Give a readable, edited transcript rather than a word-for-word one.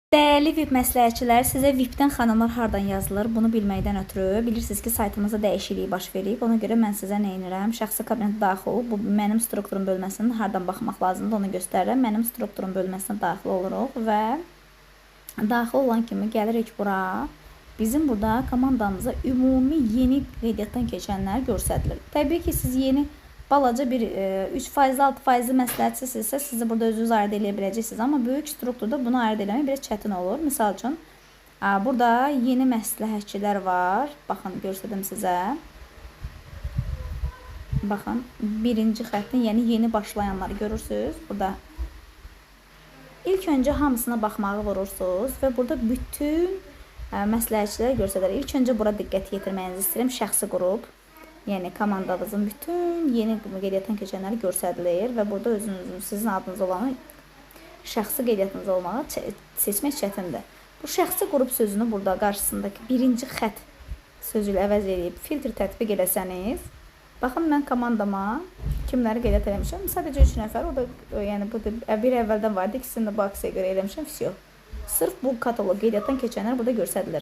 Dəyərli VIP məsləhətçilər, sizə VIP-dən xanımlar hardan yazılır? Bunu bilməkdən ötürü bilirsiniz ki, saytımızda dəyişiklik baş verib. Ona görə mən sizə nə edirəm? Şəxsi kabinetə daxil olub, bu mənim strukturum bölməsinin hardan baxmaq lazımdır, onu göstərirəm. Mənim strukturum bölməsinə daxil oluruq və daxil olan kimi gəlirik bura. Bizim burada komandamıza ümumi yeni qeydiyyatdan keçənlər göstərilir. Təbii ki, siz yeni balaca bir 3%, 6% məsləhətçisinizsə, sizi burada özünüz ayırd edə biləcəksiniz. Amma böyük strukturda bunu ayırd eləmək biraz çətin olur. Misal üçün, burada yeni məsləhətçilər var. Baxın, göstərdim sizə. Baxın, birinci xəttin, yəni yeni başlayanları görürsünüz. Burada ilk öncə hamısına baxmağı vurursunuz və burada bütün məsləhətçilər göstərir. İlk öncə bura diqqət yetirməyinizi istəyirəm. Şəxsi qrup. Yəni komandamızın bütün yeni qeydiyyatdan keçənləri göstərilir və burada özünüzün, sizin adınız olanı şəxsi qeydiyyatınız olmağı seçmək çətindir. Bu şəxsi qrup sözünü burada qarşısındakı birinci xətt sözü ilə əvəz edib filtr tətbiq eləsəniz, baxın mən komandama kimləri qeydiyyat eləmişəm? Sadəcə 3 nəfər, o da yəni bu da bir əvvəldən vardı, ikisini də bu aksiyaya görə eləmişəm, vəsiyo. Sırf bu kataloq qeydiyyatdan keçənlər burada göstərilir.